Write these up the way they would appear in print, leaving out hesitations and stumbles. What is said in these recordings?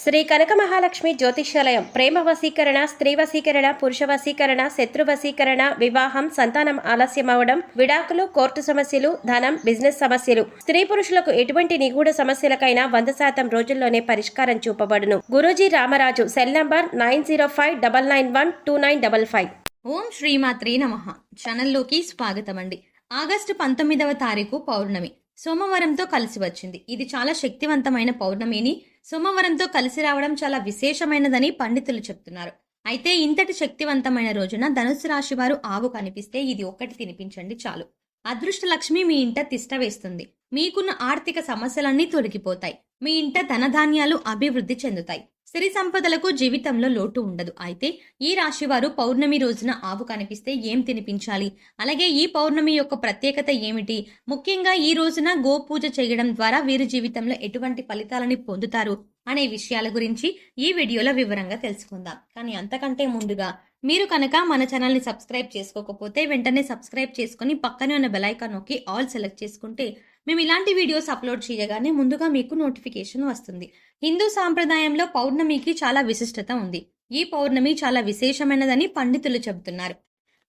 శ్రీ కనక మహాలక్ష్మి జ్యోతిష్యాలయం ప్రేమ వశీకరణ, స్త్రీ వశీకరణ, పురుష వశీకరణ, శత్రు వశీకరణ, వివాహం, సంతానం ఆలస్యం అవడం, విడాకులు, కోర్టు సమస్యలు, ధనం, బిజినెస్ సమస్యలు, స్త్రీ పురుషులకు ఎటువంటి నిగూఢ సమస్యలకైనా 100% రోజుల్లోనే పరిష్కారం చూపబడును. గురూజీ రామరాజు. Cell number 9059912955. ఓం శ్రీమాత్రే నమః. ఛానల్లోకి స్వాగతం అండి. ఆగస్టు 19వ తారీఖు పౌర్ణమి సోమవారంతో కలిసి వచ్చింది. ఇది చాలా శక్తివంతమైన పౌర్ణమిని సోమవారంతో కలిసి రావడం చాలా విశేషమైనదని పండితులు చెప్తున్నారు. అయితే ఇంతటి శక్తివంతమైన రోజున ధనుసు రాశి వారు ఆవు కనిపిస్తే ఇది ఒక్కటి తినిపించండి చాలు. అదృష్ట లక్ష్మి మీ ఇంట తిష్ట వేస్తుంది. మీకున్న ఆర్థిక సమస్యలన్నీ తొలగిపోతాయి. మీ ఇంట ధనధాన్యాలు అభివృద్ధి చెందుతాయి. సిరి సంపదలకు జీవితంలో లోటు ఉండదు. అయితే ఈ రాశి వారు పౌర్ణమి రోజున ఆవు కనిపిస్తే ఏం తినిపించాలి, అలాగే ఈ పౌర్ణమి యొక్క ప్రత్యేకత ఏమిటి, ముఖ్యంగా ఈ రోజున గోపూజ చేయడం ద్వారా వీరి జీవితంలో ఎటువంటి ఫలితాలని పొందుతారు అనే విషయాల గురించి ఈ వీడియోలో వివరంగా తెలుసుకుందాం. కానీ అంతకంటే ముందుగా మీరు కనుక మన ఛానల్ని సబ్స్క్రైబ్ చేసుకోకపోతే వెంటనే సబ్స్క్రైబ్ చేసుకుని పక్కనే ఉన్న బెల్ ఐకాన్ నొక్కి ఆల్ సెలెక్ట్ చేసుకుంటే మేము ఇలాంటి వీడియోస్ అప్లోడ్ చేయగానే ముందుగా మీకు నోటిఫికేషన్ వస్తుంది. హిందూ సాంప్రదాయంలో పౌర్ణమికి చాలా విశిష్టత ఉంది. ఈ పౌర్ణమి చాలా విశేషమైనదని పండితులు చెబుతున్నారు.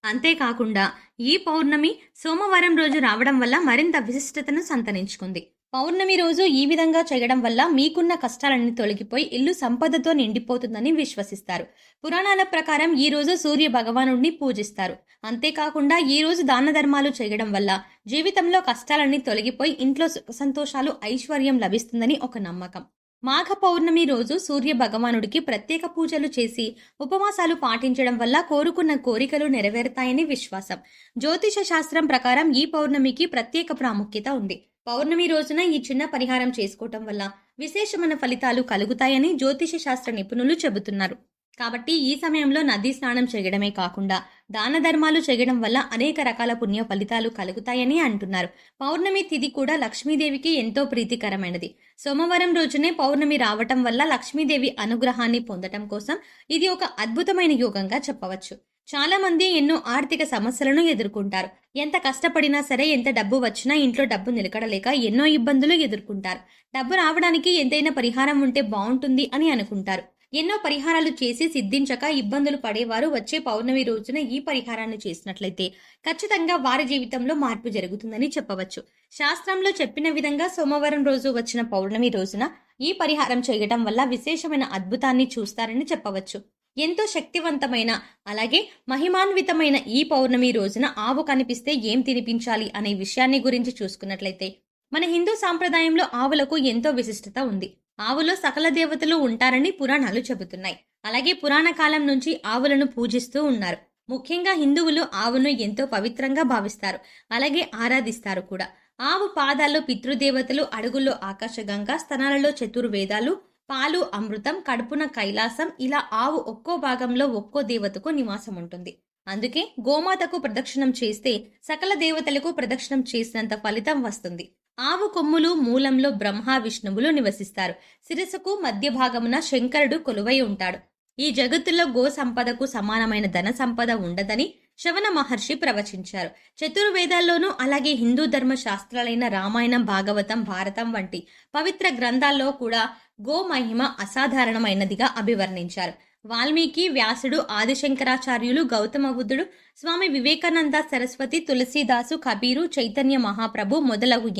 అంతేకాకుండా ఈ పౌర్ణమి సోమవారం రోజు రావడం వల్ల మరింత విశిష్టతను సంతరించుకుంది. పౌర్ణమి రోజు ఈ విధంగా చేయడం వల్ల మీకున్న కష్టాలన్నీ తొలగిపోయి ఇల్లు సంపదతో నిండిపోతుందని విశ్వసిస్తారు. పురాణాల ప్రకారం ఈ రోజు సూర్య భగవానుడిని పూజిస్తారు. అంతేకాకుండా ఈ రోజు దాన ధర్మాలు చేయడం వల్ల జీవితంలో కష్టాలన్నీ తొలగిపోయి ఇంట్లో సుఖ సంతోషాలు, ఐశ్వర్యం లభిస్తుందని ఒక నమ్మకం. మాఘ పౌర్ణమి రోజు సూర్య భగవానుడికి ప్రత్యేక పూజలు చేసి ఉపవాసాలు పాటించడం వల్ల కోరుకున్న కోరికలు నెరవేరుతాయని విశ్వాసం. జ్యోతిష శాస్త్రం ప్రకారం ఈ పౌర్ణమికి ప్రత్యేక ప్రాముఖ్యత ఉంది. పౌర్ణమి రోజున ఈ చిన్న పరిహారం చేసుకోవటం వల్ల విశేషమైన ఫలితాలు కలుగుతాయని జ్యోతిష శాస్త్ర నిపుణులు చెబుతున్నారు. కాబట్టి ఈ సమయంలో నదీ స్నానం చేయడమే కాకుండా దాన ధర్మాలు చేయడం వల్ల అనేక రకాల పుణ్య ఫలితాలు కలుగుతాయని అంటున్నారు. పౌర్ణమి తిథి కూడా లక్ష్మీదేవికి ఎంతో ప్రీతికరమైనది. సోమవారం రోజునే పౌర్ణమి రావటం వల్ల లక్ష్మీదేవి అనుగ్రహాన్ని పొందటం కోసం ఇది ఒక అద్భుతమైన యోగంగా చెప్పవచ్చు. చాలా మంది ఎన్నో ఆర్థిక సమస్యలను ఎదుర్కొంటారు. ఎంత కష్టపడినా సరే, ఎంత డబ్బు వచ్చినా ఇంట్లో డబ్బు నిలకడలేక ఎన్నో ఇబ్బందులు ఎదుర్కొంటారు. డబ్బు రావడానికి ఎంతైనా పరిహారం ఉంటే బాగుంటుంది అని అనుకుంటారు. ఎన్నో పరిహారాలు చేసి సిద్ధించక ఇబ్బందులు పడేవారు వచ్చే పౌర్ణమి రోజున ఈ పరిహారాన్ని చేసినట్లయితే ఖచ్చితంగా వారి జీవితంలో మార్పు జరుగుతుందని చెప్పవచ్చు. శాస్త్రంలో చెప్పిన విధంగా సోమవారం రోజు వచ్చిన పౌర్ణమి రోజున ఈ పరిహారం చేయడం వల్ల విశేషమైన అద్భుతాన్ని చూస్తారని చెప్పవచ్చు. ఎంతో శక్తివంతమైన అలాగే మహిమాన్వితమైన ఈ పౌర్ణమి రోజున ఆవు కనిపిస్తే ఏం తినిపించాలి అనే విషయాన్ని గురించి చూసుకున్నట్లయితే మన హిందూ సాంప్రదాయంలో ఆవులకు ఎంతో విశిష్టత ఉంది. ఆవులో సకల దేవతలు ఉంటారని పురాణాలు చెబుతున్నాయి. అలాగే పురాణ కాలం నుంచి ఆవులను పూజిస్తూ ఉన్నారు. ముఖ్యంగా హిందువులు ఆవును ఎంతో పవిత్రంగా భావిస్తారు, అలాగే ఆరాధిస్తారు కూడా. ఆవు పాదాల్లో పితృదేవతలు, అడుగుల్లో ఆకాశగంగా, స్తనాలలో చతుర్వేదాలు, పాలు అమృతం, కడుపున కైలాసం, ఇలా ఆవు ఒక్కో భాగంలో ఒక్కో దేవతకు నివాసం ఉంటుంది. అందుకే గోమాతకు ప్రదక్షిణం చేస్తే సకల దేవతలకు ప్రదక్షిణం చేసినంత ఫలితం వస్తుంది. ఆవు కొమ్ములు మూలంలో బ్రహ్మ, విష్ణువులు నివసిస్తారు. శిరస్సుకు మధ్య భాగమున శంకరుడు కొలువై ఉంటాడు. ఈ జగత్తులో గో సంపదకు సమానమైన ధన సంపద ఉండదని శ్రవణ మహర్షి ప్రవచించారు. చతుర్వేదాల్లోనూ అలాగే హిందూ ధర్మ శాస్త్రాలైన రామాయణం, భాగవతం, భారతం వంటి పవిత్ర గ్రంథాల్లో కూడా గో మహిమ అసాధారణమైనదిగా అభివర్ణించారు. వాల్మీకి, వ్యాసుడు, ఆదిశంకరాచార్యులు, గౌతమ బుద్ధుడు, స్వామి వివేకానంద, సరస్వతి, తులసీదాసు, కబీరు, చైతన్య మహాప్రభు మొదలగు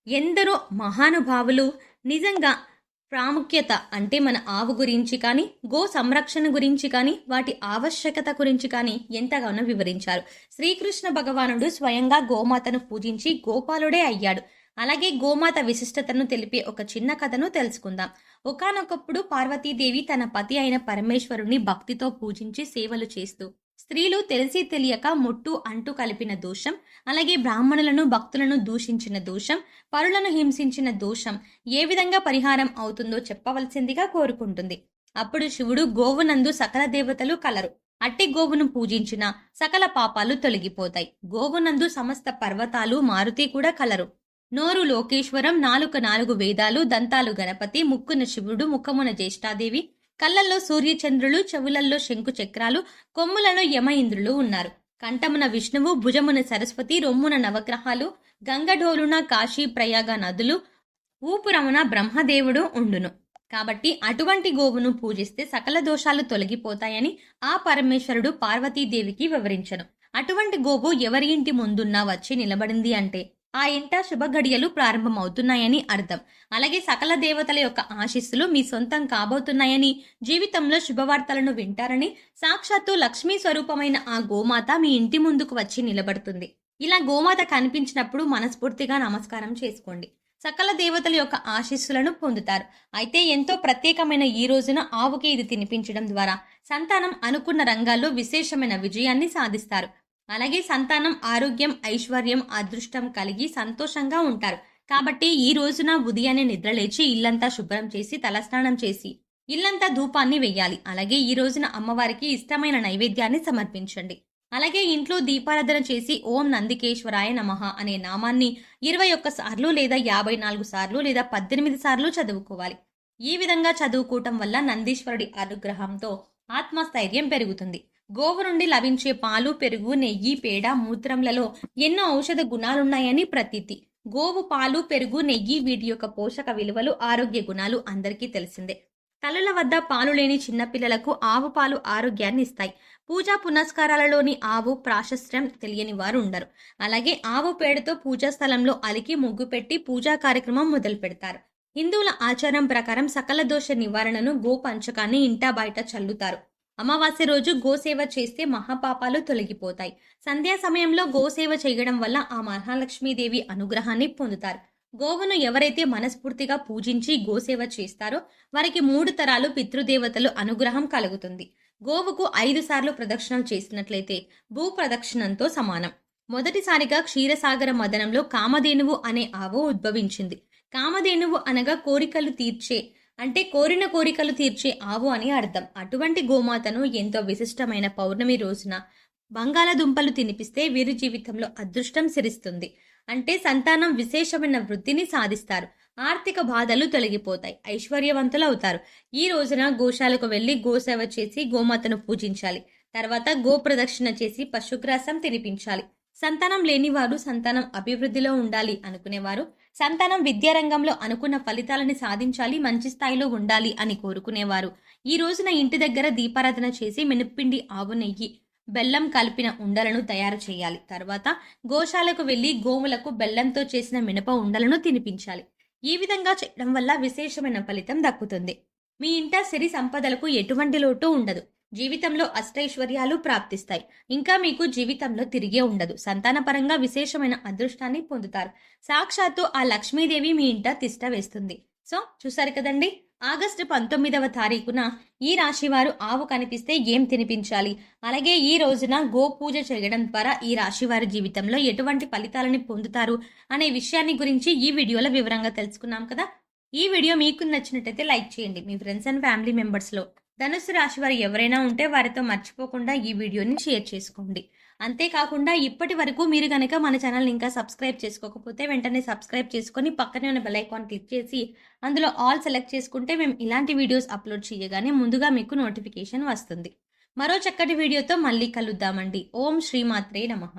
ఎందరో మహానుభావులు నిజంగా ప్రాముఖ్యత అంటే మన ఆవు గురించి కానీ, గో సంరక్షణ గురించి కానీ, వాటి ఆవశ్యకత గురించి కానీ ఎంతగానో వివరించారు. శ్రీకృష్ణ భగవానుడు స్వయంగా గోమాతను పూజించి గోపాలుడే అయ్యాడు. అలాగే గోమాత విశిష్టతను తెలిపే ఒక చిన్న కథను తెలుసుకుందాం. ఒకానొకప్పుడు పార్వతీదేవి తన పతి అయిన పరమేశ్వరుని భక్తితో పూజించి సేవలు చేస్తూ స్త్రీలు తెలిసి తెలియక ముట్టు అంటూ కలిపిన దోషం, అలాగే బ్రాహ్మణులను, భక్తులను దూషించిన దోషం, పరులను హింసించిన దోషం ఏ విధంగా పరిహారం అవుతుందో చెప్పవలసిందిగా కోరుకుంటుంది. అప్పుడు శివుడు గోవునందు సకల దేవతలు కలరు. అట్టి గోవును పూజించిన సకల పాపాలు తొలగిపోతాయి. గోవునందు సమస్త పర్వతాలు, మారుతి కూడా కలరు. నోరు లోకేశ్వరం, నాలుక 4 వేదాలు, దంతాలు గణపతి, ముక్కున శివుడు, ముఖమున జ్యేష్ఠాదేవి, కళ్ళల్లో సూర్యచంద్రులు, చెవులల్లో శంకు చక్రాలు, కొమ్ములలో యమ ఇంద్రులు ఉన్నారు. కంఠమున విష్ణువు, భుజమున సరస్వతి, రొమ్మున నవగ్రహాలు, గంగడోలున కాశీ ప్రయాగ నదులు, ఊపురమున బ్రహ్మదేవుడు ఉండును. కాబట్టి అటువంటి గోవును పూజిస్తే సకల దోషాలు తొలగిపోతాయని ఆ పరమేశ్వరుడు పార్వతీదేవికి వివరించను. అటువంటి గోవు ఎవరి ఇంటి ముందున్నా వచ్చి నిలబడింది అంటే ఆ ఇంట శుభ గడియలు ప్రారంభమవుతున్నాయని అర్థం. అలాగే సకల దేవతల యొక్క ఆశీస్సులు మీ సొంతం కాబోతున్నాయని, జీవితంలో శుభవార్తలను వింటారని, సాక్షాత్తు లక్ష్మీ స్వరూపమైన ఆ గోమాత మీ ఇంటి ముందుకు వచ్చి నిలబడుతుంది. ఇలా గోమాత కనిపించినప్పుడు మనస్ఫూర్తిగా నమస్కారం చేసుకోండి. సకల దేవతల యొక్క ఆశీస్సులను పొందుతారు. అయితే ఎంతో ప్రత్యేకమైన ఈ రోజున ఆవుకి ఇది తినిపించడం ద్వారా సంతానం అనుకున్న రంగాల్లో విశేషమైన విజయాన్ని సాధిస్తారు. అలాగే సంతానం ఆరోగ్యం, ఐశ్వర్యం, అదృష్టం కలిగి సంతోషంగా ఉంటారు. కాబట్టి ఈ రోజున ఉదయాన్నే నిద్రలేచి ఇల్లంతా శుభ్రం చేసి తలస్నానం చేసి ఇల్లంతా ధూపాన్ని వెయ్యాలి. అలాగే ఈ రోజున అమ్మవారికి ఇష్టమైన నైవేద్యాన్ని సమర్పించండి. అలాగే ఇంట్లో దీపారాధన చేసి ఓం నందికేశ్వరాయ నమః అనే నామాన్ని 21 సార్లు లేదా 54 సార్లు లేదా 18 సార్లు చదువుకోవాలి. ఈ విధంగా చదువుకోవటం వల్ల నందీశ్వరుడి అనుగ్రహంతో ఆత్మస్థైర్యం పెరుగుతుంది. గోవు నుండి లభించే పాలు, పెరుగు, నెయ్యి, పేడ, మూత్రంలలో ఎన్నో ఔషధ గుణాలున్నాయని ప్రతీతి. గోవు పాలు, పెరుగు, నెయ్యి వీటి యొక్క పోషక విలువలు, ఆరోగ్య గుణాలు అందరికీ తెలిసిందే. తల్లుల వద్ద పాలు లేని చిన్నపిల్లలకు ఆవు పాలు ఆరోగ్యాన్ని ఇస్తాయి. పూజా పునస్కారాలలోని ఆవు ప్రాశస్త్యం తెలియని వారు ఉండరు. అలాగే ఆవు పేడతో పూజా స్థలంలో అలికి ముగ్గు పెట్టి పూజా కార్యక్రమం మొదలు పెడతారు. హిందువుల ఆచారం ప్రకారం సకల దోష నివారణను గో పంచకాన్ని ఇంటా బయట చల్లుతారు. అమావాస్య రోజు గోసేవ చేస్తే మహాపాపాలు తొలగిపోతాయి. సంధ్యా సమయంలో గోసేవ చేయడం వల్ల ఆ మహాలక్ష్మీదేవి అనుగ్రహాన్ని పొందుతారు. గోవును ఎవరైతే మనస్ఫూర్తిగా పూజించి గోసేవ చేస్తారో వారికి 3 తరాలు పితృదేవతలు అనుగ్రహం కలుగుతుంది. గోవుకు 5 సార్లు ప్రదక్షిణలు చేసినట్లయితే భూ ప్రదక్షిణంతో సమానం. మొదటిసారిగా క్షీరసాగర మదనంలో కామధేనువు అనే ఆవు ఉద్భవించింది. కామధేనువు అనగా కోరికలు తీర్చే, అంటే కోరిన కోరికలు తీర్చే ఆవు అని అర్థం. అటువంటి గోమాతను ఎంతో విశిష్టమైన పౌర్ణమి రోజున బంగాళదుంపలు తినిపిస్తే వీరి జీవితంలో అదృష్టం సిరిస్తుంది. అంటే సంతానం విశేషమైన వృద్ధిని సాధిస్తారు. ఆర్థిక బాధలు తొలగిపోతాయి. ఐశ్వర్యవంతులు అవుతారు. ఈ రోజున గోశాలకు వెళ్లి గోసేవ చేసి గోమాతను పూజించాలి. తర్వాత గో ప్రదక్షిణ చేసి పశుగ్రాసం తినిపించాలి. సంతానం లేనివారు సంతానం అభివృద్ధిలో ఉండాలి అనుకునేవారు, సంతానం విద్యారంగంలో అనుకున్న ఫలితాలని సాధించాలి, మంచి స్థాయిలో ఉండాలి అని కోరుకునేవారు ఈ రోజున ఇంటి దగ్గర దీపారాధన చేసి మినప్పిండి, ఆవు నెయ్యి, బెల్లం కలిపిన ఉండలను తయారు చేయాలి. తర్వాత గోశాలకు వెళ్లి గోవులకు బెల్లంతో చేసిన మినప ఉండలను తినిపించాలి. ఈ విధంగా చేయడం వల్ల విశేషమైన ఫలితం దక్కుతుంది. మీ ఇంట సిరి సంపదలకు ఎటువంటి లోటు ఉండదు. జీవితంలో అష్టైశ్వర్యాలు ప్రాప్తిస్తాయి. ఇంకా మీకు జీవితంలో తిరిగే ఉండదు. సంతానపరంగా విశేషమైన అదృష్టాన్ని పొందుతారు. సాక్షాత్తు ఆ లక్ష్మీదేవి మీ ఇంట తిష్ట వేస్తుంది. సో చూసారు కదండి, ఆగస్టు 19వ తారీఖున ఈ రాశి వారు ఆవు కనిపిస్తే ఏం తినిపించాలి, అలాగే ఈ రోజున గో పూజ చేయడం ద్వారా ఈ రాశి వారి జీవితంలో ఎటువంటి ఫలితాలని పొందుతారు అనే విషయాన్ని గురించి ఈ వీడియోలో వివరంగా తెలుసుకున్నాం కదా. ఈ వీడియో మీకు నచ్చినట్టయితే లైక్ చేయండి. మీ ఫ్రెండ్స్ అండ్ ఫ్యామిలీ మెంబర్స్లో ధనుసు రాశి వారు ఎవరైనా ఉంటే వారితో మర్చిపోకుండా ఈ వీడియోని షేర్ చేసుకోండి. అంతేకాకుండా ఇప్పటి వరకు మీరు కనుక మన ఛానల్ని ఇంకా సబ్స్క్రైబ్ చేసుకోకపోతే వెంటనే సబ్స్క్రైబ్ చేసుకొని పక్కనే ఉన్న బెల్ ఐకాన్ క్లిక్ చేసి అందులో ఆల్ సెలెక్ట్ చేసుకుంటే మేము ఇలాంటి వీడియోస్ అప్లోడ్ చేయగానే ముందుగా మీకు నోటిఫికేషన్ వస్తుంది. మరో చక్కటి వీడియోతో మళ్ళీ కలుద్దామండి. ఓం శ్రీమాత్రే నమః.